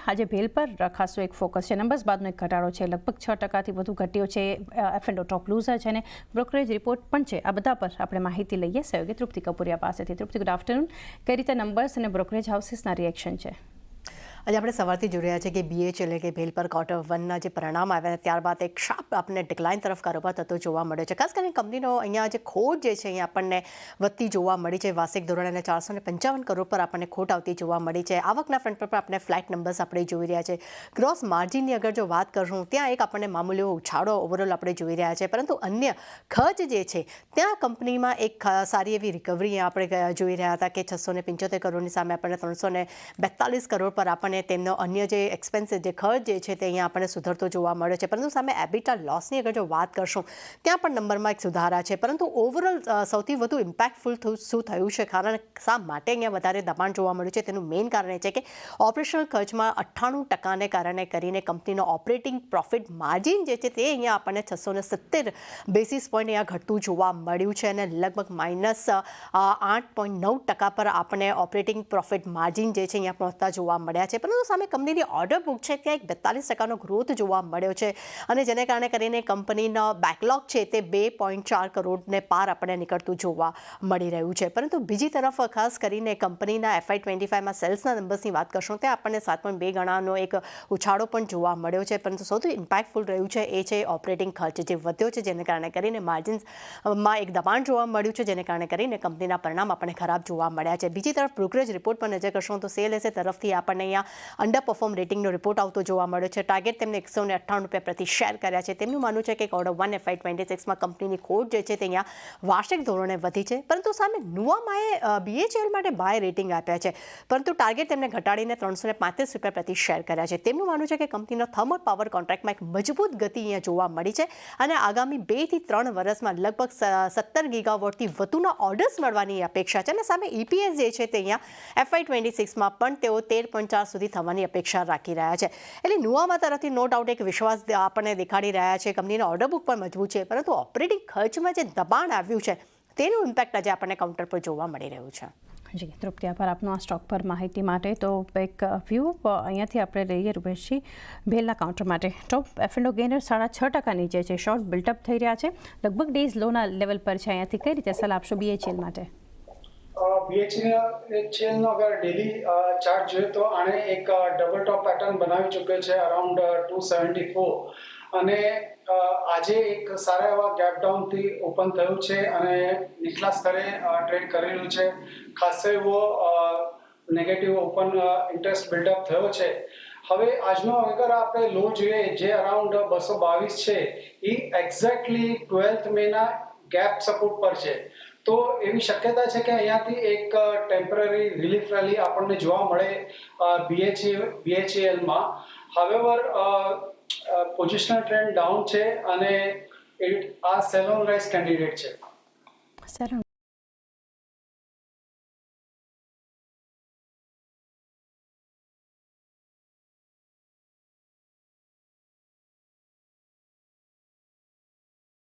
આજે ભેલ પર ખાસો એક ફોકસ છે. નંબર્સ બાદનો એક ઘટાડો છે, લગભગ 6% વધુ ઘટ્યો છે. F&O ટોપ લૂઝર છે અને બ્રોકરેજ રિપોર્ટ પણ છે. આ બધા પર આપણે માહિતી લઈએ સહયોગી તૃપ્તિ કપૂરિયા પાસેથી. તૃપ્તિ, ગુડ આફ્ટરનૂન. કઈ રીતે નંબર્સ અને બ્રોકરેજ હાઉસીસના રિએક્શન છે? આજે આપણે સવારથી જોઈ રહ્યા છીએ કે BHL એટલે કે ભેલ પર Q1ના જે પરિણામ આવ્યા ત્યારબાદ એક શાર્પ આપણને ડિક્લાઇન તરફ કારોબાર થતો જોવા મળ્યો છે. ખાસ કરીને કંપનીનો અહીંયા જે ખોટ જે છે અહીંયા આપણને વધતી જોવા મળી છે. વાર્ષિક ધોરણે 455 કરોડ પર આપણને ખોટ આવતી જોવા મળી છે. આવકના ફ્રન્ટ પર આપણે ફ્લેટ નંબર્સ આપણે જોઈ રહ્યા છે. ગ્રોસ માર્જિનની અગર જો વાત કરશું ત્યાં એક આપણને મામૂલી ઉછાળો ઓવરઓલ આપણે જોઈ રહ્યા છે, પરંતુ અન્ય ખર્ચ જે છે ત્યાં કંપનીમાં એક સારી એવી રિકવરી આપણે જોઈ રહ્યા હતા કે 675 કરોડની સામે આપણને 342 કરોડ પર આપણને તેમનો અન્ય જે એક્સપેન્સીસ જે ખર્ચ જે છે તે અહીંયા આપણને સુધરતો જોવા મળ્યો છે. પરંતુ સામે એબિટા લોસની અગર જો વાત કરશું ત્યાં પણ નંબરમાં એક સુધારા છે. પરંતુ ઓવરઓલ સૌથી વધુ ઇમ્પેક્ટફુલ શું થયું છે, કારણ શા માટે અહીંયા વધારે દબાણ જોવા મળ્યું છે, તેનું મેઇન કારણ એ છે કે ઓપરેશનલ ખર્ચમાં 98% કારણે કરીને કંપનીનો ઓપરેટિંગ પ્રોફિટ માર્જિન જે છે તે અહીંયા આપણને 670 બેસિસ પોઈન્ટ અહીંયા ઘટતું જોવા મળ્યું છે અને લગભગ -8.9% પર આપણને ઓપરેટિંગ પ્રોફિટ માર્જિન જે છે અહીંયા પહોંચતા જોવા મળ્યા છે. પરંતુ સામે કંપનીની ઓર્ડર બુક છે ત્યાં એક 42% ગ્રોથ જોવા મળ્યો છે અને જેને કારણે કરીને કંપનીનો બેકલોગ છે તે 2.4 કરોડને પાર આપણને નીકળતું જોવા મળી રહ્યું છે. પરંતુ બીજી તરફ ખાસ કરીને કંપનીના FY25માં સેલ્સના નંબર્સની વાત કરશું ત્યાં આપણને 7.2 ગણાનો એક ઉછાળો પણ જોવા મળ્યો છે. પરંતુ સૌથી ઇમ્પેક્ટફુલ રહ્યું છે એ છે ઓપરેટિંગ ખર્ચ જે વધ્યો છે, જેને કારણે કરીને માર્જિન્સમાં એક દબાણ જોવા મળ્યું છે, જેને કારણે કરીને કંપનીના પરિણામ આપણને ખરાબ જોવા મળ્યા છે. બીજી તરફ બ્રોકરેજ રિપોર્ટ પર નજર કરશું તો CLSA તરફથી આપણને અહીંયા અંડર પરફોર્મ રેટિંગનો રિપોર્ટ આવતો જોવા મળ્યો છે. ટાર્ગેટ તેમને 198 રૂપિયા પ્રતિ શેર કર્યા છે. તેમનું માનવું છે કે Q1 FY26માં કંપનીની ખોટ જે છે તે અહીંયા વાર્ષિક ધોરણે વધી છે. પરંતુ સામે નુવામાએ BHL માટે બાય રેટિંગ આપ્યા છે, પરંતુ ટાર્ગેટ તેમને ઘટાડીને 335 રૂપિયા પ્રતિ શેર કર્યા છે. તેમનું માનવું છે કે કંપનીનો થર્મલ પાવર કોન્ટ્રાક્ટમાં એક મજબૂત ગતિ અહીંયા જોવા મળી છે અને આગામી 2 થી 3 વર્ષમાં લગભગ 17 ગીગાવોટથી વધુના ઓર્ડર્સ મળવાની અપેક્ષા છે અને સામે EPS જે છે તે અહીંયા FY26માં પણ તેઓ 13.4 સુધી થવાની અપેક્ષા રાખી રહ્યા છે. એટલે નુવામા તરફથી નો ડાઉટ એક વિશ્વાસ આપણને દેખાડી રહ્યા છે. કંપનીનો ઓર્ડર બુક પણ મજબૂત છે, પરંતુ ઓપરેટિંગ ખર્ચમાં જે દબાણ આવ્યું છે તેનું ઇમ્પેક્ટ આજે આપણને કાઉન્ટર પર જોવા મળી રહ્યું છે. જી તૃપ્તિ, આભાર આપનો આ સ્ટોક પર માહિતી માટે. તો એક વ્યૂ અહીંયાથી આપણે લઈએ રૂપેશજી ભેલના કાઉન્ટર માટે. ટોપ F&O ગેનર 6.5% નીચે છે, શોર્ટ બિલ્ટઅપ થઈ રહ્યા છે, લગભગ ડેઝ લોના લેવલ પર છે. અહીંયાથી કઈ રીતે સલાહ આપશો BHL માટે? BHLનો અગર ડેલી ચાર્ટ જોઈએ તો આણે એક ડબલ ટોપ પેટર્ન બનાવી ચૂક્યો છે અરાઉન્ડ 274 અને આજે એક સારા એવા ગેપ ડાઉનથી ઓપન થયું છે અને નીચલા સ્તરે ટ્રેડ કરી રહ્યું છે. ખાસો એવો નેગેટિવ ઓપન ઇન્ટરેસ્ટ બિલ્ડઅપ થયો છે. હવે આજનો અગર આપણે લો જોઈએ જે અરાઉન્ડ 222 છે એ એક્ઝેક્ટલી 12th મેના ગેપ સપોર્ટ પર છે. તો એવી શક્યતા છે કે અહીંયાથી એક ટેમ્પરરી રિલીફ રેલી આપણને જોવા મળે BHELમાં. હાવેવર પોઝિશનલ ટ્રેન્ડ ડાઉન છે અને આ સેલ ઓન રાઇઝ કેન્ડિડેટ છે.